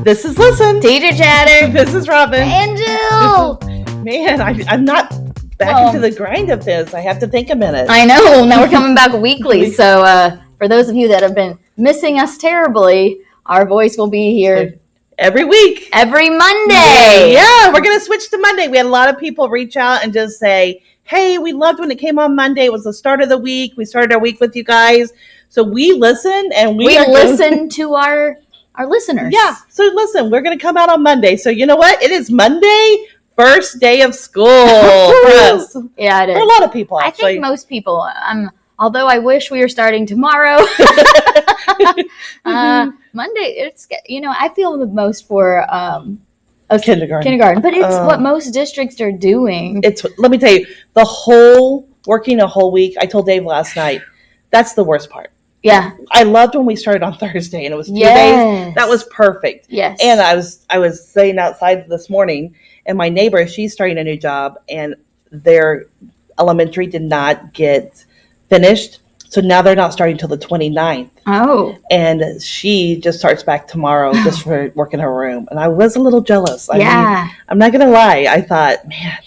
This is Listen. Teacher Chatter. This is Robin. And Jill. Man, I'm not back into the grind of this. I have to think a minute. I know. Now we're coming back weekly. So for those of you that have been missing us terribly, our voice will be here every week. Every Monday. Yeah, we're going to switch to Monday. We had a lot of people reach out and just say, hey, we loved when it came on Monday. It was the start of the week. We started our week with you guys. So we listen and we listen to our listeners. Yeah. So listen, we're going to come out on Monday. So you know what? It is Monday, first day of school for us. Yeah, it is. For a lot of people, actually. I think most people. Although I wish we were starting tomorrow. Monday, it's, I feel the most for kindergarten. But it's what most districts are doing. Let me tell you, working a whole week, I told Dave last night, that's the worst part. Yeah. I loved when we started on Thursday and it was 2 days. That was perfect. Yes. And I was sitting outside this morning and my neighbor, she's starting a new job and their elementary did not get finished. So now they're not starting till the 29th. Oh. And she just starts back tomorrow just for working her room. And I was a little jealous. I mean, I'm not going to lie. I thought, man.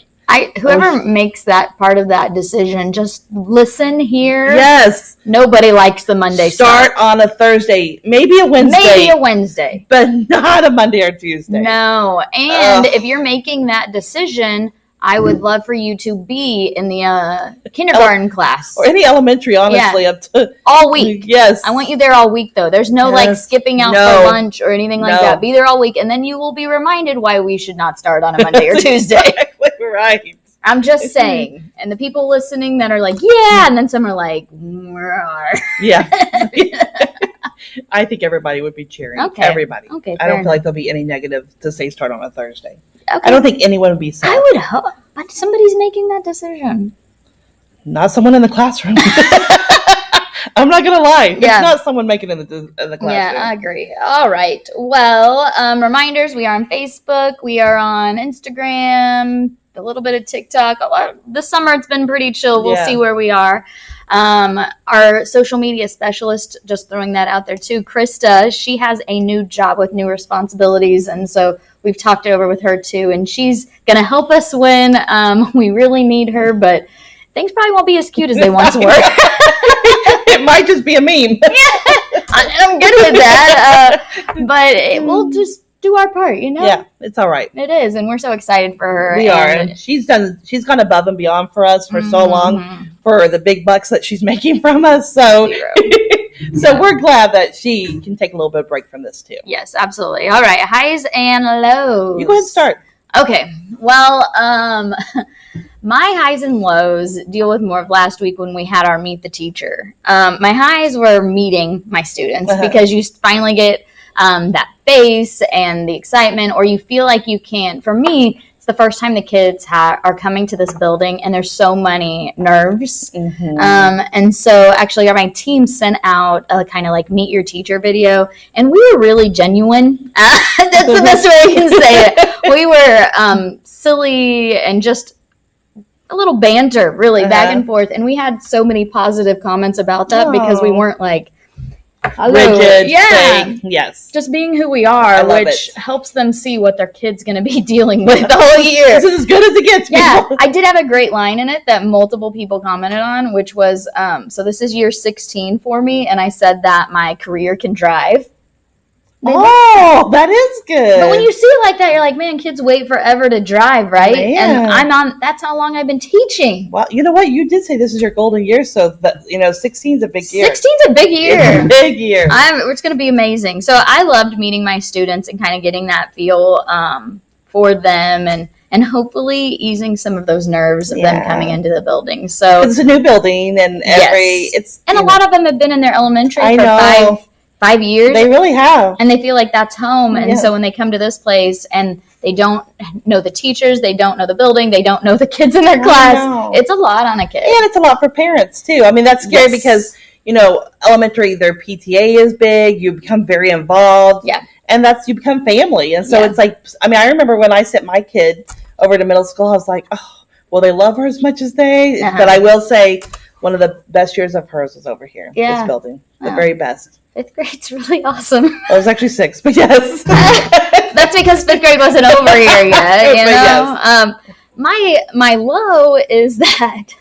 Whoever makes that part of that decision, just listen here. Yes. Nobody likes the Monday start on a Thursday, maybe a Wednesday. But not a Monday or Tuesday. No. And if you're making that decision, I would love for you to be in the kindergarten class. Or any elementary, honestly. Yeah. Up to all week. Yes. I want you there all week, though. There's no skipping out for lunch or anything like that. Be there all week. And then you will be reminded why we should not start on a Monday or Tuesday. Exactly right. I'm just saying. And the people listening that are like, yeah. And then some are like, yeah. I think everybody would be cheering. Okay. Everybody. Okay. I don't feel like there'll be any negative to say start on a Thursday. Okay. I don't think anyone would be sad. I would hope, but somebody's making that decision. Not someone in the classroom. I'm not going to lie. Yeah. It's not someone making it in the classroom. Yeah, I agree. All right. Well, reminders, we are on Facebook. We are on Instagram, a little bit of TikTok. This summer, it's been pretty chill. We'll see where we are. Our social media specialist, just throwing that out there too, Krista, she has a new job with new responsibilities. And so we've talked over with her too, and she's going to help us when we really need her, but things probably won't be as cute as they once were. It might just be a meme. Yeah, I'm good with that. But we'll just do our part, Yeah, it's all right. It is, and we're so excited for her. We are. And she's gone above and beyond for us for so long for the big bucks that she's making from us. So so we're glad that she can take a little bit of break from this too. Yes, absolutely. All right, highs and lows. You go ahead and start. Okay. Well, my highs and lows deal with more of last week when we had our Meet the Teacher. My highs were meeting my students because you finally get that face and the excitement, or you feel like you can. For me, it's the first time the kids are coming to this building, and there's so many nerves. And so actually my team sent out a kind of like meet your teacher video, and we were really genuine. That's the best way I can say it. We were silly and just a little banter, really, back and forth. And we had so many positive comments about that because we weren't like, rigid, fake. Yes. Just being who we are, which helps them see what their kid's going to be dealing with the whole year. This is as good as it gets, people. Yeah, I did have a great line in it that multiple people commented on, which was, so this is year 16 for me, and I said that my career can drive. That is good. But when you see it like that, you're like, man, kids wait forever to drive, right? Man. And that's how long I've been teaching. Well, you know what? You did say this is your golden year, so that 16's a big year. 16's a big year. It's a big year. It's going to be amazing. So I loved meeting my students and kind of getting that feel for them and hopefully easing some of those nerves of them coming into the building. So it's a new building, and a lot of them have been in their elementary for 5 years. They really have. And they feel like that's home. And so when they come to this place and they don't know the teachers, they don't know the building, they don't know the kids in their class, it's a lot on a kid. And it's a lot for parents, too. I mean, that's scary because, elementary, their PTA is big. You become very involved. Yeah. And you become family. And so it's like, I remember when I sent my kid over to middle school, I was like, oh, will they love her as much as they? But I will say, one of the best years of hers was over here. This building. The very best. fifth grade's really awesome. I was actually 6, but yes. That's because fifth grade wasn't over here yet. You know? Yes. My low is that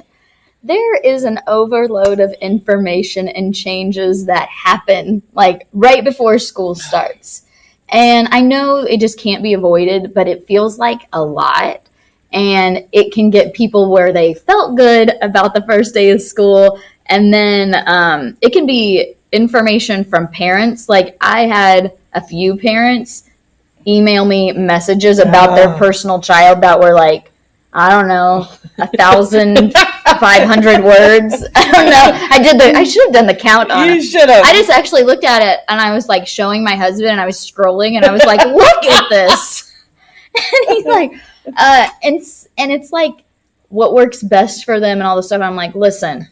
there is an overload of information and changes that happen like right before school starts. And I know it just can't be avoided, but it feels like a lot. And it can get people where they felt good about the first day of school. And then it can be information from parents. Like I had a few parents email me messages about their personal child that were like, I don't know, 1,500 words. I don't know. I should have done the count on it. You should have. I just actually looked at it and I was like showing my husband and I was scrolling and I was like, look at this. And he's like, and it's like what works best for them and all this stuff. I'm like, listen,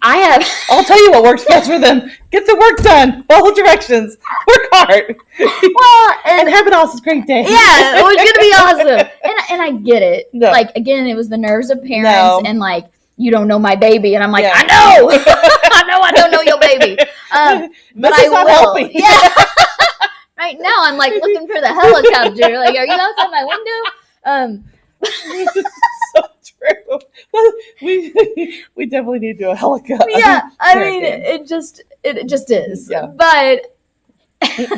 I'll tell you what works best for them. Get the work done. Follow directions. Work hard. Well, and have an awesome great day. Yeah, it was gonna be awesome. And I get it. No. Like again, it was the nerves of parents and like you don't know my baby, and I'm like, I know, I don't know your baby, but I will. Helping. Yeah. Right now, I'm like looking for the helicopter. Like, are you outside my window? So true. We definitely need to do a helicopter. Yeah, I mean, it just is. Yeah. But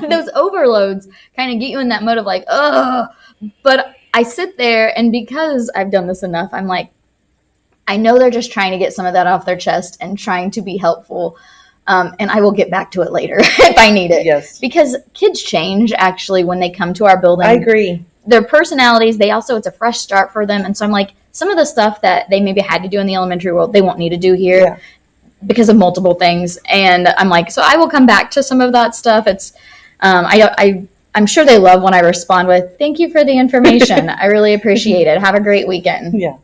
those overloads kind of get you in that mode of like, oh. But I sit there, and because I've done this enough, I'm like, I know they're just trying to get some of that off their chest and trying to be helpful. And I will get back to it later if I need it. Yes. Because kids change, actually, when they come to our building. I agree. Their personalities, it's a fresh start for them. And so I'm like, some of the stuff that they maybe had to do in the elementary world, they won't need to do here because of multiple things. And I'm like, so I will come back to some of that stuff. It's, I'm sure they love when I respond with, thank you for the information. I really appreciate it. Have a great weekend. Yeah.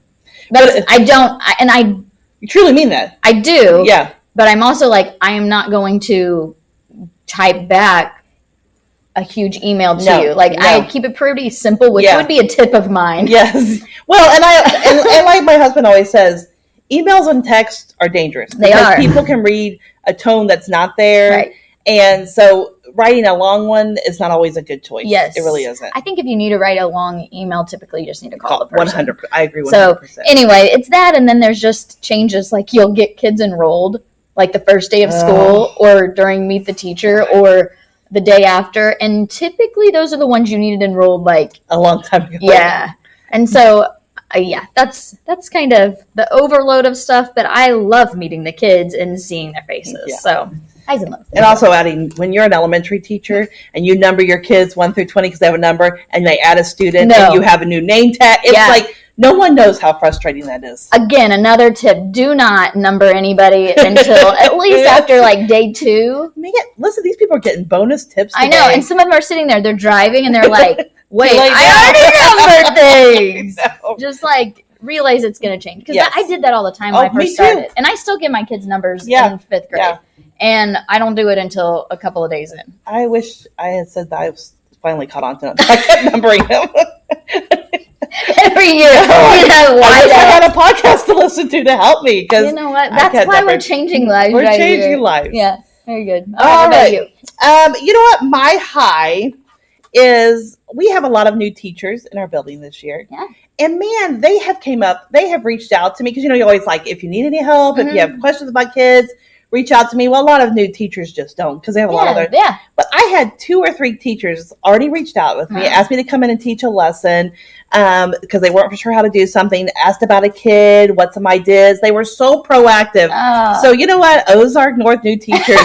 You truly mean that. I do. Yeah. But I'm also like, I am not going to type back a huge email to you. Like I keep it pretty simple, which would be a tip of mine. Yes. Well, and like my husband always says, emails and texts are dangerous. They are. People can read a tone that's not there. Right. And so writing a long one is not always a good choice. Yes. It really isn't. I think if you need to write a long email, typically you just need to call the person. 100%. I agree 100%. So anyway, it's that, and then there's just changes like you'll get kids enrolled like the first day of school or during Meet the Teacher or the day after. And typically those are the ones you needed enrolled like a long time ago. Yeah. And so, that's kind of the overload of stuff, but I love meeting the kids and seeing their faces. Yeah. So highs and lows. And also adding, when you're an elementary teacher and you number your kids 1 through 20 because they have a number and they add a student and you have a new name tag, it's like, no one knows how frustrating that is. Again, another tip, do not number anybody until at least after like day 2. Listen, these people are getting bonus tips today. I know, and some of them are sitting there, they're driving and they're like, wait, I already numbered things. Just like realize it's going to change. Because I did that all the time when I first started. And I still give my kids numbers in 5th grade. Yeah. And I don't do it until a couple of days in. I wish I had said that I was finally caught on to it. I kept numbering them. Every year, I got a podcast to listen to help me. Because you know what? That's why we're changing lives. We're changing lives. Yeah, very good. All right. You know what? My high is we have a lot of new teachers in our building this year. Yeah. And man, they have reached out to me because you always like if you need any help, if you have questions about kids, reach out to me. Well, a lot of new teachers just don't because they have a lot of their. Yeah. But I had 2 or 3 teachers already reached out with me, asked me to come in and teach a lesson because they weren't sure how to do something, asked about a kid, what some ideas. They were so proactive. So you know what? Ozark North new teachers,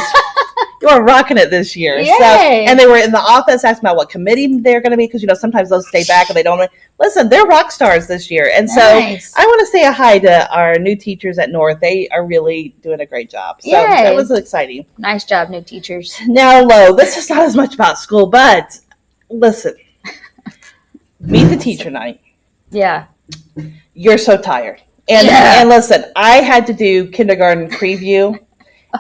you are rocking it this year. Yay. So, and they were in the office asking about what sometimes they're going to be because sometimes those stay back and they don't. Listen, they're rock stars this year. And so I want to say a hi to our new teachers at North. They are really doing a great job. So that was exciting. Nice job, new teachers. Now, low, this is not as much about school, but listen, Meet the Teacher night. Yeah. You're so tired. And listen, I had to do kindergarten preview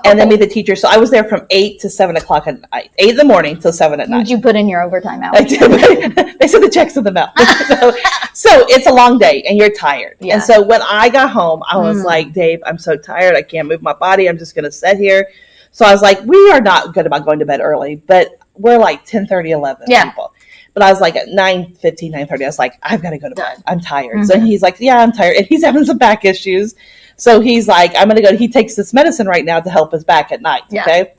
and then Meet the Teacher. So I was there from 8 to 7 o'clock at night, 8 in the morning till 7 at night. Did you put in your overtime hours? I did. They said the checks in the mail. So it's a long day and you're tired. Yeah. And so when I got home, I was like, Dave, I'm so tired. I can't move my body. I'm just going to sit here. So I was like, we are not good about going to bed early, but we're like 10:30, 11 people. But I was like at 9:15, 9:30, I was like, I've got to go to bed. I'm tired. Mm-hmm. So he's like, yeah, I'm tired. And he's having some back issues. So he's like, I'm going to go. He takes this medicine right now to help his back at night. Yeah. Okay.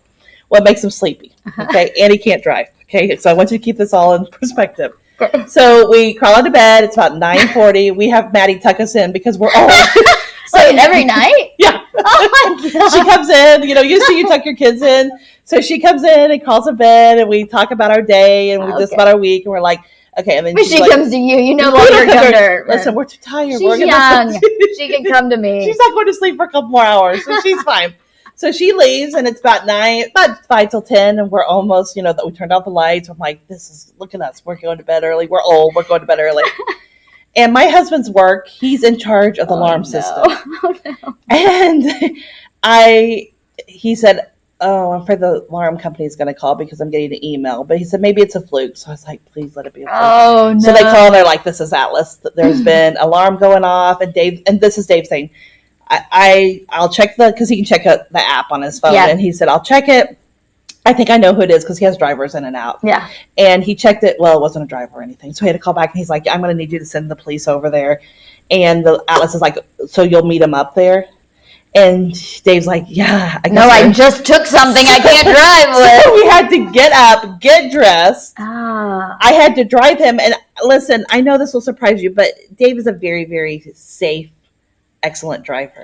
Well, it makes him sleepy. Okay. And he can't drive. Okay. So I want you to keep this all in perspective. So we crawl out of bed. It's about 9:40. We have Maddie tuck us in because we're old. So every night? Yeah. Oh my God. She comes in, you tuck your kids in. So she comes in and calls a bed, and we talk about our day and we just about our week, and we're like, okay. And then she comes to you. You no longer come to her. Listen, we're too tired. She's young. She can come to me. She's not going to sleep for a couple more hours, so she's fine. So she leaves, and it's about 5 till 10, and we're almost, that we turned off the lights. I'm like, look at us. We're going to bed early. We're old. We're going to bed early. And my husband's work, he's in charge of the alarm system. Oh, no. And he said, oh, I'm afraid the alarm company is going to call because I'm getting an email. But he said, maybe it's a fluke. So I was like, please let it be a fluke. Oh, no. So they call and they're like, this is Atlas. There's been alarm going off. And this is Dave saying, I'll check because he can check out the app on his phone. Yeah. And he said, I'll check it. I think I know who it is because he has drivers in and out. Yeah. And he checked it. Well, it wasn't a driver or anything. So he had to call back and he's like, I'm going to need you to send the police over there. And the Atlas is like, so you'll meet him up there? And Dave's like, yeah. I just took something I can't drive with. So we had to get up, get dressed. I had to drive him. And listen, I know this will surprise you, but Dave is a very, very safe, excellent driver.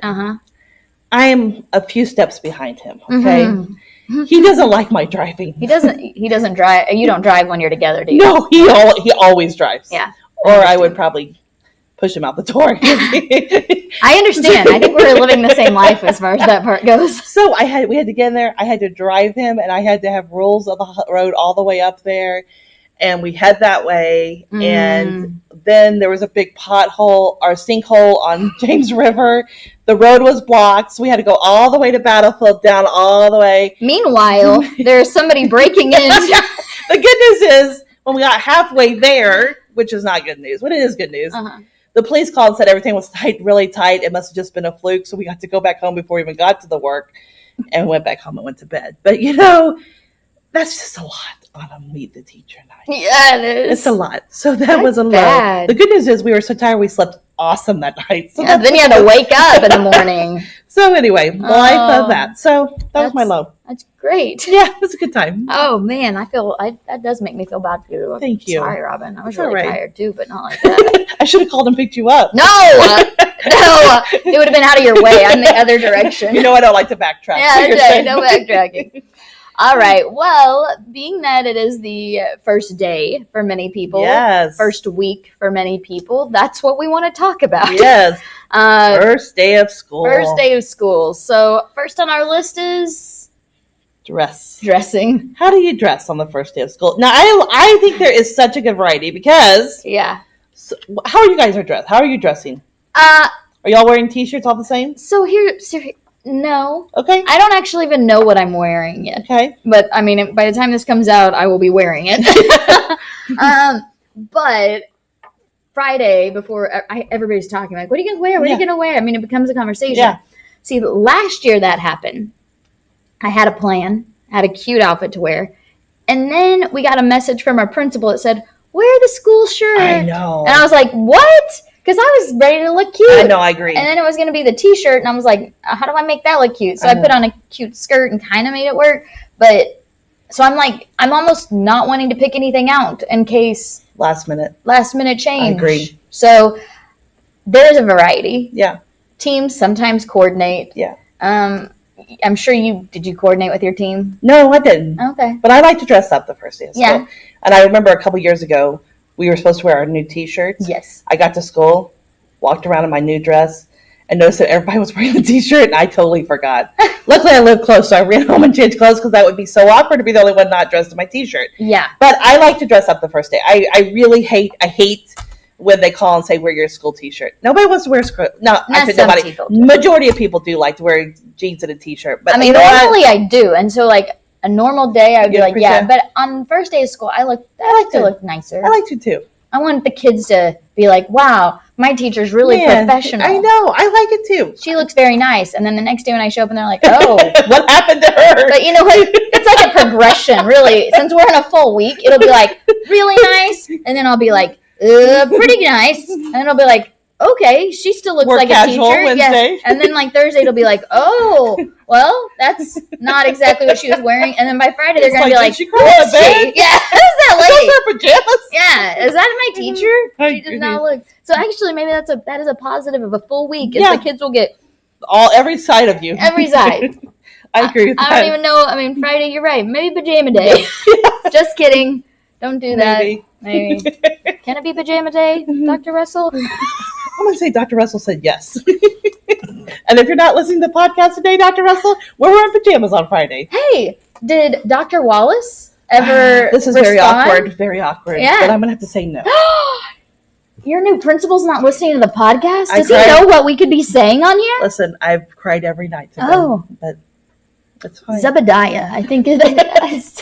I am a few steps behind him, okay? Mm-hmm. He doesn't like my driving. He doesn't drive. You don't drive when you're together, do you? No, he always drives. Yeah. Or I would probably push him out the door. I understand. I think we're living the same life as far as that part goes. So we had to get in there. I had to drive him, and I had to have rules of the road all the way up there. And we head that way. And then there was a big sinkhole on James River. The road was blocked, so we had to go all the way to Battlefield, down all the way. Meanwhile, there's somebody breaking in. The good news is, when we got halfway there, which is not good news, but it is good news, the police called and said everything was tight, really tight. It must have just been a fluke, so we got to go back home before we even got to the work, and went back home and went to bed. But, that's just a lot on a Meet the Teacher night. Yeah, it is. It's a lot. So that was a lot. The good news is we were so tired we slept awesome that night. So then you had to wake up in the morning. So anyway, life of that. So that was my low. That's great. Yeah, it was a good time. Oh man, that does make me feel bad for you. Thank you. Sorry, Robin. I was really tired too, but not like that. I should have called and picked you up. No, it would have been out of your way. I'm the other direction. I don't like to backtrack. Yeah, no backtracking. All right. Well, being that it is the first day for many people, first week for many people, that's what we want to talk about. Yes. First day of school. First day of school. So first on our list is dressing. How do you dress on the first day of school? Now, I think there is such a good variety because how are you guys dressed? How are you dressing? Are y'all wearing t-shirts all the same? No. Okay. I don't actually even know what I'm wearing yet. Okay. But, I mean, by the time this comes out, I will be wearing it. But Friday, before everybody's talking, like, what are you going to wear? What are you going to wear? I mean, it becomes a conversation. Yeah. See, last year that happened. I had a plan. I had a cute outfit to wear. And then we got a message from our principal that said, wear the school shirt. I know. And I was like, what? Because I was ready to look cute. I know, I agree. And then it was going to be the t-shirt, and I was like, how do I make that look cute? So I put on a cute skirt and kind of made it work. But, so I'm like, I'm almost not wanting to pick anything out in case. Last minute change. I agree. So there's a variety. Yeah. Teams sometimes coordinate. Yeah. I'm sure did you coordinate with your team? No, I didn't. Okay. But I like to dress up the first day of school. Yeah. And I remember a couple years ago, we were supposed to wear our new t-shirts. Yes. I got to school, walked around in my new dress, and noticed that everybody was wearing the t-shirt, and I totally forgot. Luckily, I live close, so I ran home and changed clothes because that would be so awkward to be the only one not dressed in my t-shirt. Yeah. But I like to dress up the first day. I really hate when they call and say, wear your school t-shirt. Nobody wants to wear a skirt. No, I said nobody. Majority of people do like to wear jeans and a t-shirt. But I mean, normally I do. And so, like, a normal day, I would be like, yeah. But on first day of school, I like to look nicer. I like to, too. I want the kids to be like, wow, my teacher's really professional. I know. I like it too. She looks very nice. And then the next day when I show up and they're like, oh. What happened to her? But you know what? It's like a progression, really. Since we're in a full week, it'll be like really nice. And then I'll be like, pretty nice. And then it'll be like, okay, she still looks More like a casual teacher. Wednesday. Yeah. And then like Thursday, it'll be like, oh, well, that's not exactly what she was wearing. And then by Friday, they're going to be like, did she crawl out of bed? Yeah, who's that lady? Those are pajamas. Yeah, is that my teacher? I She does agree. not look. So actually, maybe that is a positive of a full week. Is Yeah. the kids will get Every side of you. every side. I agree with that. I don't even know. I mean, Friday, you're right. Maybe pajama day. Just kidding. Don't do that. Maybe. Can it be pajama day, Dr. Russell? I'm going to say Dr. Russell said yes. And if you're not listening to the podcast today, Dr. Russell, we're wearing pajamas on Friday. Hey, did Dr. Wallace ever This is respond? very awkward. Yeah. But I'm going to have to say no. Your new principal's not listening to the podcast? I Does he cried. know what we could be saying on here? Listen, I've cried every night today. Oh. But it's fine. Zebediah, I think it is.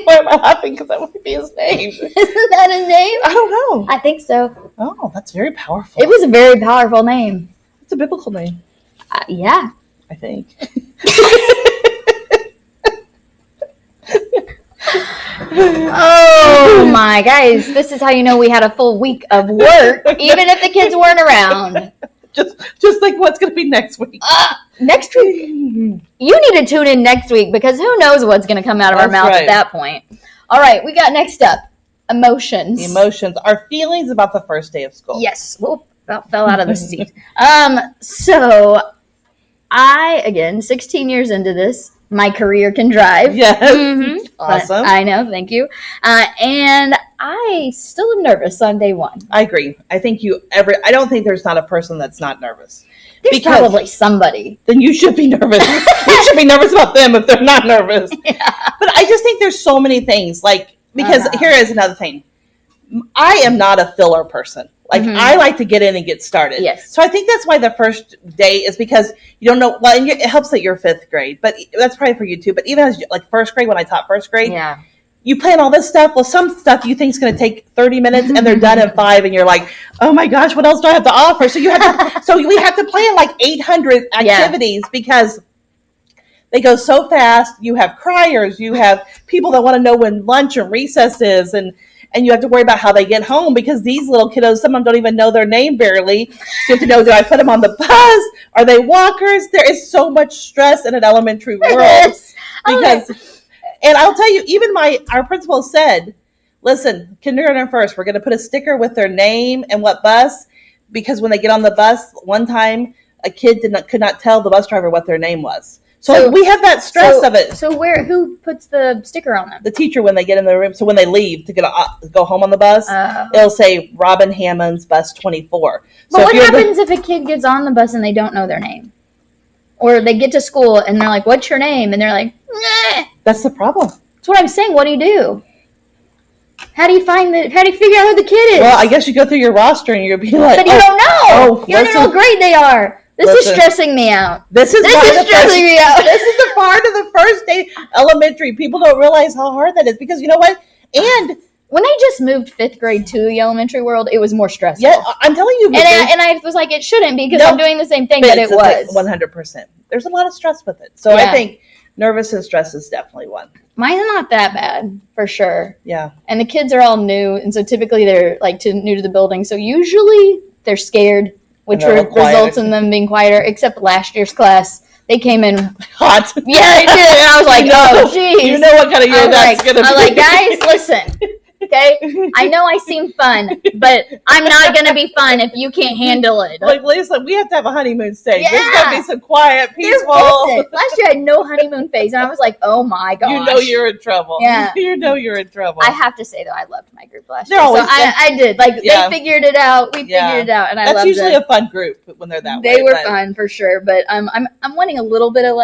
Why am I laughing? Because that might be his name. Isn't that his name? I don't know. I think so. Oh, that's very powerful. It was a very powerful name. It's a biblical name, Yeah. I think. Oh my guys, this is how you know we had a full week of work, even if the kids weren't around. Just like what's going to be next week. Next week, you need to tune in next week because who knows what's going to come out of our That's mouth right. at that point. All right, we got next up emotions. The emotions, our feelings about the first day of school. Yes, whoop, about fell out of the seat. So I, again, 16 years into this, my career can drive. Yes. Mhm. Awesome. I know, thank you. And I still am nervous on day one. I agree. I think I don't think there's not a person that's not nervous. There's Because- probably somebody. Then you should be nervous. You should be nervous about them if they're not nervous. But I just think there's so many things. Because here is another thing. I am not a filler person. I like to get in and get started. Yes. So I think that's why the first day is because you don't know. Well, and it helps that you're fifth grade, but that's probably for you too. But even as first grade, when I taught first grade, Yeah. you plan all this stuff. Well, some stuff you think is going to take 30 minutes, and they're done in 5, and you're like, oh my gosh, what else do I have to offer? So you have to. So we have to plan 800 activities because they go so fast. You have criers, you have people that want to know when lunch or recess is, and you have to worry about how they get home because these little kiddos, some of them don't even know their name barely. You have to know, do I put them on the bus? Are they walkers? There is so much stress in an elementary world Yes. because, and I'll tell you, even our principal said, listen, kindergarten first, we're going to put a sticker with their name and what bus, because when they get on the bus, one time a kid could not tell the bus driver what their name was. So we have that stress of it. So who puts the sticker on them? The teacher, when they get in the room, so when they leave to go home on the bus, it'll say Robin Hammond's bus 24. But So what happens if a kid gets on the bus and they don't know their name? Or they get to school and they're like, what's your name? And they're like, nah. That's the problem. That's what I'm saying. What do you do? How do you figure out who the kid is? Well, I guess you go through your roster and you'll be like, but you don't know. You don't know listen. how great they are. This is Listen. stressing me out. This is stressing me out. This is the part of the first day elementary. People don't realize how hard that is because you know what? And When I just moved 5th grade to the elementary world, it was more stressful. yeah, I'm telling you, And I was like, it shouldn't be because No. I'm doing the same thing that it was. 100%. There's a lot of stress with it. So Yeah. I think nervous and stress is definitely one. Mine's not that bad, for sure. Yeah. And the kids are all new, and so typically they're new to the building. So usually they're scared, which And they're all quiet. results in them being quieter. Except last year's class, they came in. Hot. Yeah, they did, and I was like, oh, geez. You know what kind of year that's going to be. I'm like, guys, listen. Okay, I know I seem fun, but I'm not gonna be fun if you can't handle it. Like, listen, we have to have a honeymoon stage. There's Yeah. got to be some quiet, There peaceful. wasn't. Last year I had no honeymoon phase, and I was like, oh my gosh. You know you're in trouble. Yeah. You know you're in trouble. I have to say though, I loved my group last They're year. always So I did. Yeah. They figured it out. We Yeah. figured it out, and I That's loved usually it. a fun group when they're that way. They were but- fun for sure, but I'm wanting a little bit of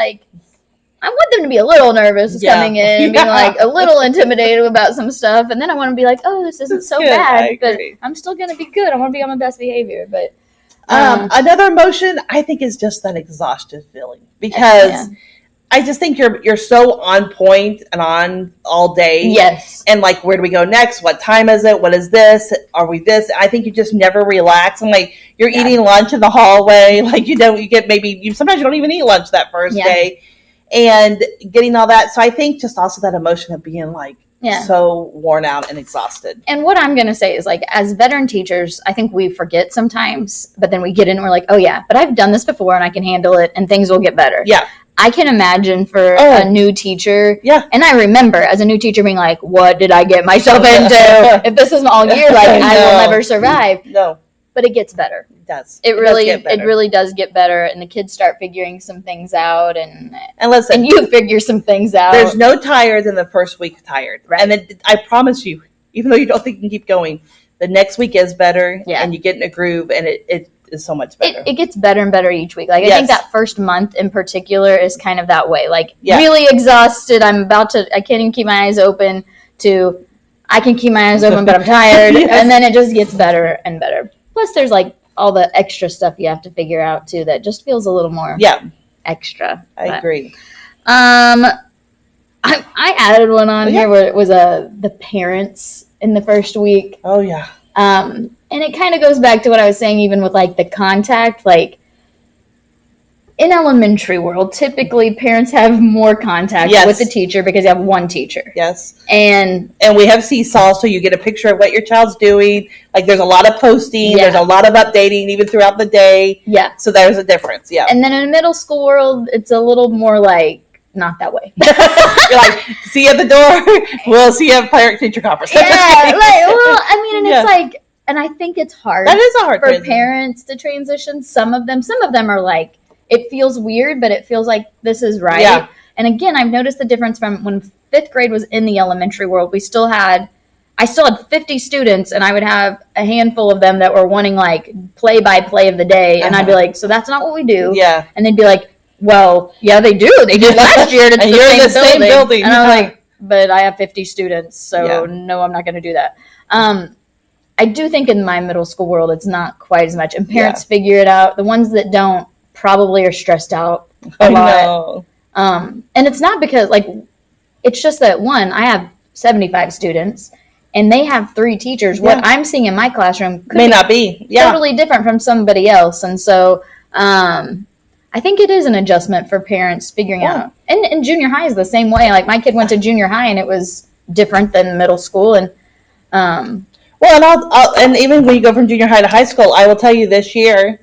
I want them to be a little nervous Yeah. coming in and being Yeah. a little intimidated about some stuff, and then I want to be like, oh, this isn't That's so good. I bad, but agree. I'm still gonna be good. I want to be on my best behavior, but Another emotion I think is just that exhaustive feeling because Yeah. I just think you're so on point and on all day. Yes. And like, where do we go next? What time is it? What is this? Are we this? I think you just never relax. I'm like, you're eating lunch in the hallway. Like, you get sometimes you don't even eat lunch that first day, and getting all that. So I think just also that emotion of being like so worn out and exhausted. And what I'm going to say is, like, as veteran teachers, I think we forget sometimes, but then we get in and we're like, oh yeah, but I've done this before and I can handle it and things will get better. Yeah. I can imagine for a new teacher. Yeah. And I remember as a new teacher being like, what did I get myself into? If this is all year, like, I will never survive. No. But it gets better. It does. It really does get better. And the kids start figuring some things out. And listen. And you figure some things out. There's no tired than the first week tired. Right. And then I promise you, even though you don't think you can keep going, the next week is better. Yeah. And you get in a groove, and it is so much better. It gets better and better each week. Like, I think that first month in particular is kind of that way. Like, really exhausted. I can't even keep my eyes open, to I can keep my eyes open, but I'm tired. And then it just gets better and better. Plus, there's like all the extra stuff you have to figure out too that just feels a little more extra. I agree. I added one on here where it was the parents in the first week. Oh yeah. And it kind of goes back to what I was saying, even with like the contact, like in elementary world, typically parents have more contact with the teacher because you have one teacher. Yes. And we have Seesaw, so you get a picture of what your child's doing. Like, there's a lot of posting, there's a lot of updating even throughout the day. Yeah. So there's a difference. Yeah. And then in middle school world, it's a little more like not that way. You're like, see you at the door. We'll see you at parent teacher conference. Yeah. I mean, and it's like, and I think it's hard. That is a hard for parents to transition. Some of them are like, it feels weird, but it feels like this is right. Yeah. And again, I've noticed the difference from when 5th grade was in the elementary world. I still had 50 students, and I would have a handful of them that were wanting like play by play of the day. And I'd be like, so that's not what we do. Yeah. And they'd be like, well, yeah, they do. They did last year. And you're in the same building. And I'm like, but I have 50 students, so no, I'm not going to do that. I do think in my middle school world, it's not quite as much. And parents figure it out. The ones that don't probably are stressed out a lot. And it's not because, like, it's just that, one, I have 75 students, and they have 3 teachers. What I'm seeing in my classroom may not be totally different from somebody else. And so I think it is an adjustment for parents figuring out. And junior high is the same way. Like, my kid went to junior high, and it was different than middle school. And and even when you go from junior high to high school, I will tell you this year,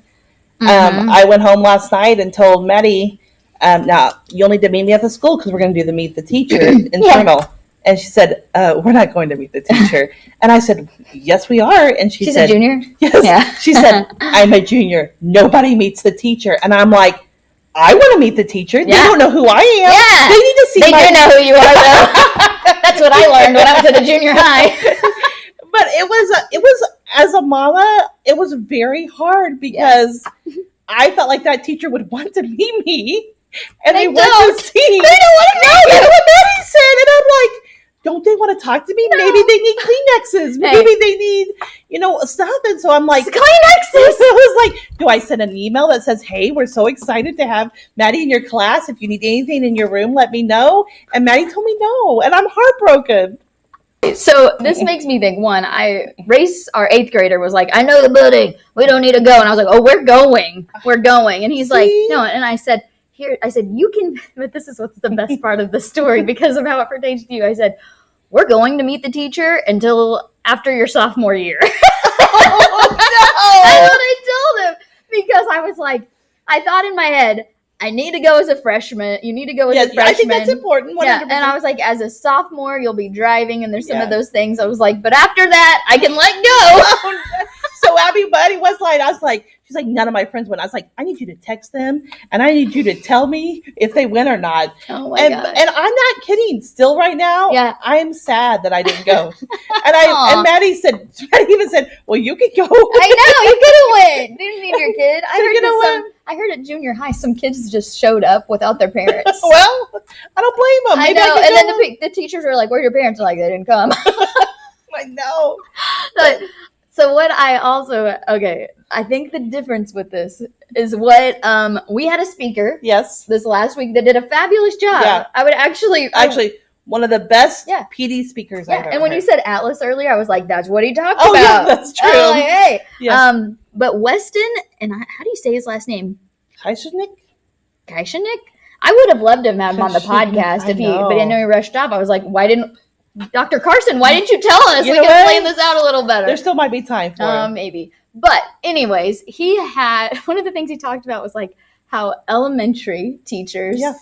I went home last night and told Maddie, now, you'll need to meet me at the school because we're going to do the meet the teacher internal. And she said, we're not going to meet the teacher. And I said, yes, we are. And she's a junior? Yes. Yeah. She said, I'm a junior. Nobody meets the teacher. And I'm like, I want to meet the teacher. They don't know who I am. Yeah. They need to see They do know who you are, though. That's what I learned when I went to the junior high. But it was as a mama, it was very hard because I felt like that teacher would want to meet me, and they want to see. They don't want to know. That's what Maddie said, and I'm like, don't they want to talk to me? No. Maybe they need Kleenexes. Maybe they need, stuff. And so I'm like, Kleenexes. I was like, do I send an email that says, hey, we're so excited to have Maddie in your class. If you need anything in your room, let me know. And Maddie told me no, and I'm heartbroken. So this makes me think, one, Race, our 8th grader, was like, I know the building. We don't need to go. And I was like, oh, we're going. We're going. And he's like, no. And I said, you can, but this is what's the best part of the story because of how it pertains to you. I said, we're going to meet the teacher until after your sophomore year. Oh, no. That's what I told him because I was like, I thought in my head, I need to go as a freshman. You need to go as a freshman. I think that's important. 100%. Yeah, and I was like, as a sophomore, you'll be driving, and there's some of those things. I was like, but after that, I can let go. So Abby Buddy was like, she's like, none of my friends went. I was like, I need you to text them, and I need you to tell me if they went or not. Oh my God. And I'm not kidding. Still, right now, I am sad that I didn't go. And Maddie even said, well, you could go. I know you could have went. Didn't need your kid. I heard at junior high some kids just showed up without their parents. Well, I don't blame them. I know. And then the teachers were like, "Where are your parents?" I'm like, they didn't come. I know. So what I think the difference with this is what we had a speaker Yes. this last week that did a fabulous job. Yeah. I would actually One of the best Yeah. PD speakers I've yeah. ever And when you heard. said Atlas earlier, I was like, that's what he talked Oh, about. yeah, that's true. I was like, hey. Yeah. But Weston, and how do you say his last name? Kaishnik? Kaishanik? I would have loved to have had him on the Kaishnik, podcast if I but I know he rushed off. I was like, why didn't Dr. Carson, why didn't you tell us? You We know could what? plan this out a little better. There still might be time for him. Maybe. But anyways, he had one of the things he talked about was like how elementary teachers, Yeah.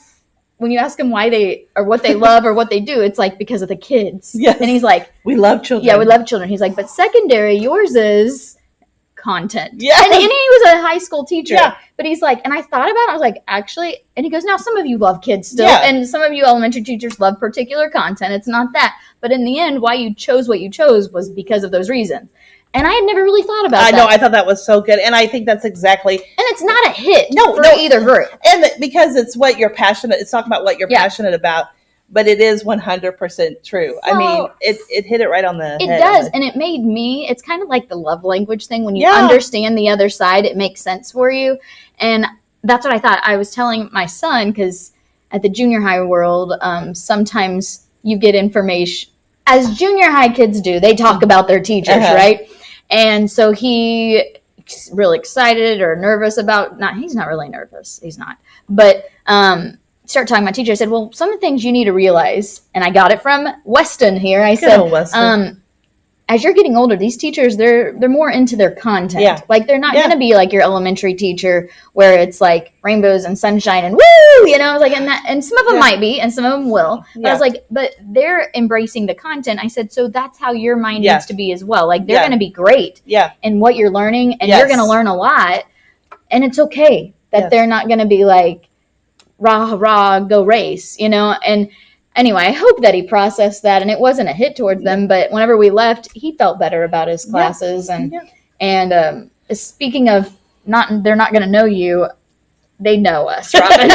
when you ask them why they or what they love or what they do, it's like because of the kids. Yes. And he's like, We love children. yeah, we love children. He's like, but secondary, yours is content. Yeah. And he was a high school teacher. Yeah. But he's like, and I thought about it, I was like, actually, and he goes, now some of you love kids still, Yeah. and some of you elementary teachers love particular content. It's not that. But in the end, why you chose what you chose was because of those reasons. And I had never really thought about that. I know. I thought that was so good. And I think that's exactly. And it's not a hit No, for no. either group. And because it's what you're passionate. It's talking about what you're Yeah. passionate about. But it is 100% true. I mean, Well, it hit it right on the It head. does. And it made me, it's kind of like the love language thing. When you Yeah. understand the other side, it makes sense for you. And that's what I thought. I was telling my son, because at the junior high world, sometimes you get information, as junior high kids do, they talk about their teachers, Uh-huh. right? And so he really excited or nervous about, he's not really nervous. He's not. But start talking to my teacher. I said, well, some of the things you need to realize, and I got it from Weston here. I said, old Weston. as you're getting older, these teachers, they're more into their content. Yeah. Like they're not Yeah. going to be like your elementary teacher where it's like rainbows and sunshine and woo, like, and some of them Yeah. might be, and some of them will. But I Yeah. was like, but they're embracing the content. I said, so that's how your mind Yeah. needs to be as well. Like they're Yeah. going to be great Yeah. in what you're learning, and Yes. you're going to learn a lot. And it's okay that Yes. they're not going to be like, rah, rah, go race, And anyway, I hope that he processed that, and it wasn't a hit towards them. But whenever we left, he felt better about his classes. Yeah. And speaking of they're not going to know you. They know us, Robin,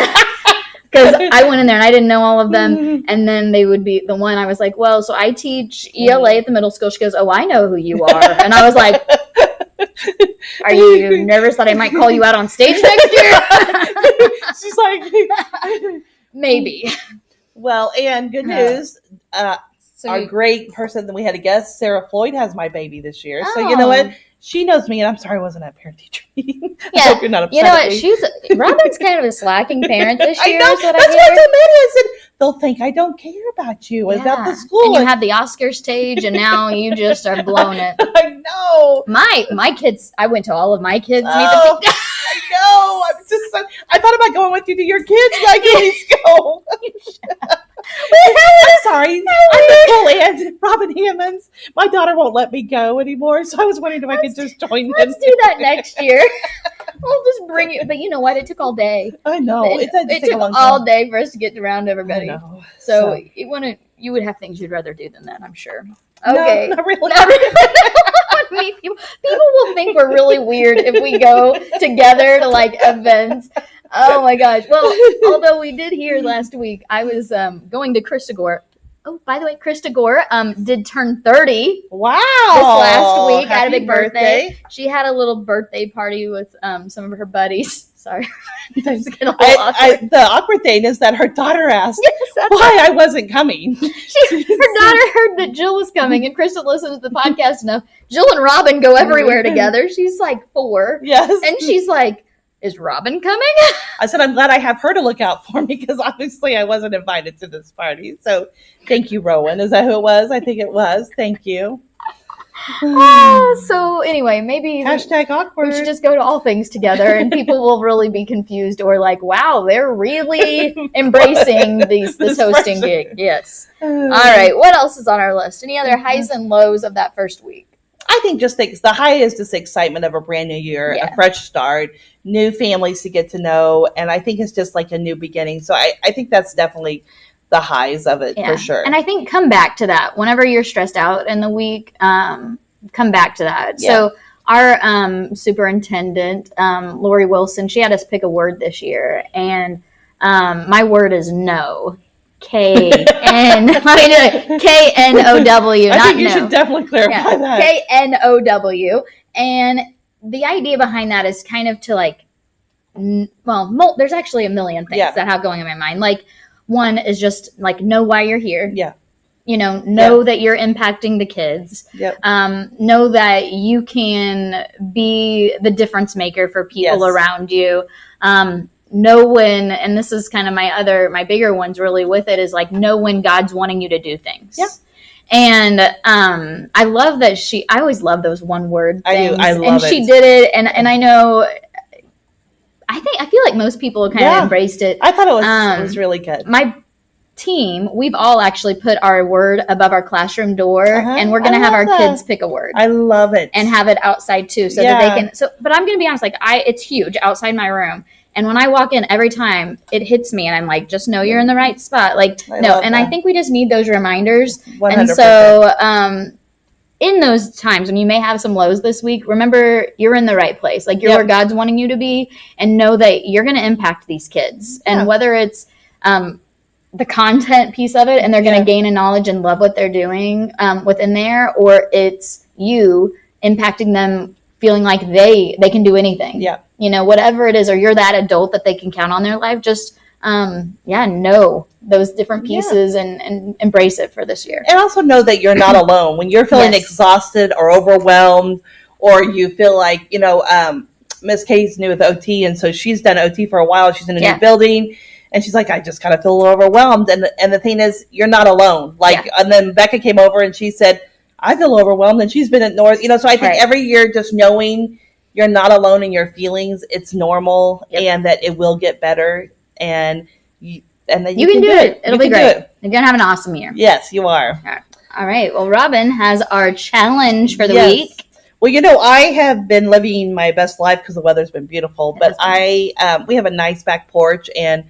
because I went in there and I didn't know all of them. And then they would be the one. I was like, well, so I teach ELA at the middle school. She goes, oh, I know who you are, and I was like, are you nervous that I might call you out on stage next year? She's like, Maybe. well, and good Yeah. news. So Our you- great person that we had a guest, Sarah Floyd, has my baby this year. So you know Oh. what? She knows me, and I'm sorry I wasn't at parent teacher meeting. I Yeah, hope you're not upset you know at what? me. Robin's kind of a slacking parent this I year. know. Is what That's I what I hear. told Maddie. I said they'll think I don't care about you and about Yeah. the school. And you had the Oscar stage, and now you just are blowing it. I know. My kids, I went to all of my kids. Oh, I know. I'm just. I thought about going with you to your kids. Like, please go. I'm sorry. I'm the full aunt, Robin Hammonds. My daughter won't let me go anymore, so I was wondering if I could just join them. Let's do that next year. We'll just bring you. But you know what? It took all day. I know. It take a took long all time. day for us to get around I everybody. know. So you would have things you'd rather do than that, I'm sure. No, Okay. not really. Not really. People will think we're really weird if we go together to like events. Oh my gosh. Well, although we did hear last week, I was going to Krista Gore. Oh, by the way, Krista Gore did turn 30 Wow. this last week. Had a Happy big birthday. She had a little birthday party with some of her buddies. Sorry. I just get a little awkward. The awkward thing is that her daughter asked Yes, that's why I wasn't coming. her daughter heard that Jill was coming, and Krista listens to the podcast enough. Jill and Robin go everywhere together. She's like 4, Yes. and she's like, "Is Robin coming?" I said, I'm glad I have her to look out for me because obviously I wasn't invited to this party. So thank you, Rowan. Is that who it was? I think it was. Thank you. So anyway, maybe Hashtag awkward. we should just go to all things together, and people will really be confused or like, "Wow, they're really embracing this hosting gig." Yes. All right. What else is on our list? Any other highs and lows of that first week? I think just the high is just the excitement of a brand new year, Yeah. a fresh start, new families to get to know. And I think it's just like a new beginning. So I think that's definitely the highs of it for sure. And I think come back to that whenever you're stressed out in the week. Come back to that. Yeah. So our superintendent, Lori Wilson, she had us pick a word this year, and my word is no. K-N. Let me do it. K-N-O-W. I Not think you no. should definitely clarify Yeah. that. K-N-O-W. And the idea behind that is kind of to like there's actually a million things Yeah. that have going in my mind. Like, one is just like, know why you're here. Yeah. Know that you're impacting the kids. Yep. Know that you can be the difference maker for people Yes. around you. Know when, and this is kind of my bigger ones really with it, is like, know when God's wanting you to do things. Yeah. And I love that I always love those one word things. I love and it. she did it, and I know, I feel like most people kind of embraced it. I thought it was really good. My team, we've all actually put our word above our classroom door, and we're going to have our kids pick a word. I love it. And have it outside too, so that they can. But I'm going to be honest, like, it's huge outside my room. And when I walk in, every time it hits me, and I'm like, just know you're in the right spot. Like, I think we just need those reminders. 100%. And so, in those times when you may have some lows this week, remember you're in the right place. Like, you're where God's wanting you to be, and know that you're going to impact these kids. And whether it's the content piece of it, and they're going to gain a knowledge and love what they're doing within there, or it's you impacting them, feeling like they can do anything. Yeah. Whatever it is, or you're that adult that they can count on their life, just know those different pieces and embrace it for this year. And also know that you're not alone. When you're feeling exhausted or overwhelmed, or you feel like, Miss Kay's new with OT, and so she's done OT for a while. She's in a new building, and she's like, I just kind of feel overwhelmed. And the thing is, you're not alone. And then Becca came over and she said, I feel overwhelmed, and she's been at North, so I think every year just knowing you're not alone in your feelings, it's normal, and that it will get better, and that you can do it. It'll be great. You're going to have an awesome year. Yes, you are. All right. Well, Robin has our challenge for the week. Well, I have been living my best life because the weather's been beautiful, but we have a nice back porch, and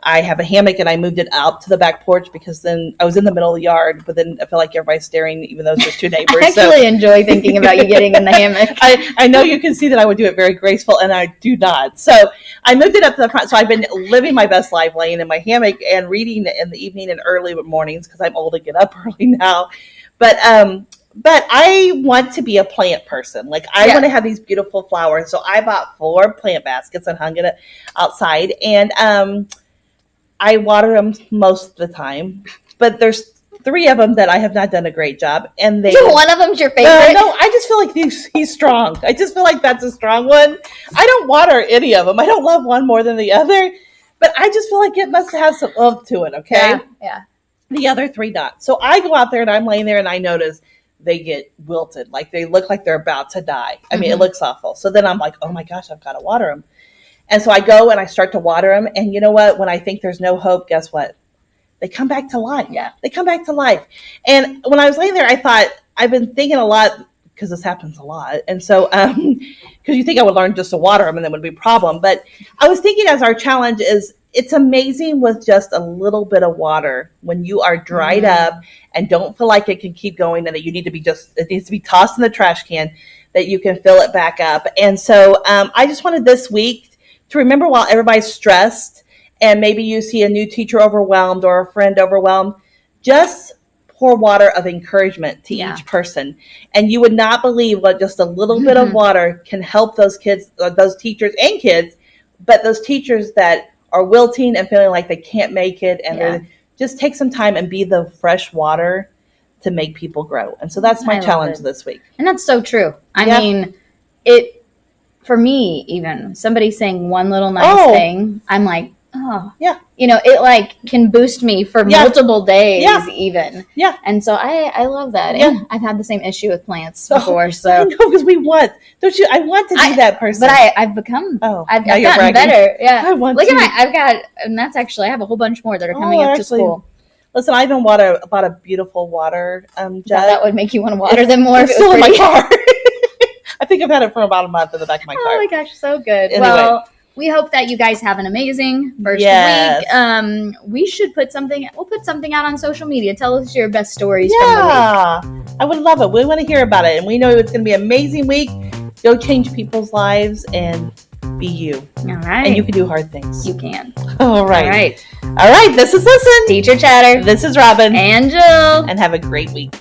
I have a hammock, and I moved it out to the back porch because then I was in the middle of the yard, but then I feel like everybody's staring, even though it's just two neighbors. I actually enjoy thinking about you getting in the hammock. I know you can see that I would do it very graceful, and I do not. So I moved it up to the front. So I've been living my best life, laying in my hammock and reading in the evening and early mornings because I'm old to get up early now. But I want to be a plant person. Like, I want to have these beautiful flowers. So I bought 4 plant baskets and hung it outside, and I water them most of the time, but there's 3 of them that I have not done a great job. And one of them's your favorite? No, I just feel like he's strong. I just feel like that's a strong one. I don't water any of them. I don't love one more than the other, but I just feel like it must have some oomph to it, okay? Yeah. The other 3 not. So I go out there, and I'm laying there, and I notice they get wilted. Like, they look like they're about to die. I mean, it looks awful. So then I'm like, oh my gosh, I've got to water them. And so I go and I start to water them. And you know what? When I think there's no hope, guess what? They come back to life. Yeah. They come back to life. And when I was laying there, I thought, I've been thinking a lot, because this happens a lot. And so, because you think I would learn just to water them and then it would be a problem. But I was thinking, as our challenge is, it's amazing with just a little bit of water when you are dried up and don't feel like it can keep going, and that you need to be it needs to be tossed in the trash can, that you can fill it back up. And so I just wanted this week to remember, while everybody's stressed and maybe you see a new teacher overwhelmed or a friend overwhelmed, just pour water of encouragement to each person. And you would not believe what just a little bit of water can help those kids, those teachers and kids, but those teachers that are wilting and feeling like they can't make it, and just take some time and be the fresh water to make people grow. And so that's my challenge this week. And that's so true. I mean, for me, even somebody saying one little nice thing, I'm like, it like can boost me for multiple days even. Yeah. And so I love that. Yeah. And I've had the same issue with plants before. So I know, because I want to be that person. But I've become, I've gotten bragging. better. Yeah. I want Look to. and that's actually, I have a whole bunch more that are coming up to school. Listen, I even bought a beautiful water jug. That would make you want to water them more. It's still in my car. I think I've had it for about a month in the back of my car. Oh my gosh, so good. Anyway. Well, we hope that you guys have an amazing first week. We should put something out on social media. Tell us your best stories from the week. I would love it. We want to hear about it. And we know it's going to be an amazing week. Go change people's lives and be you. All right. And you can do hard things. You can. All right. All right. This is Listen. Teacher Chatter. This is Robin. And Jill. And have a great week.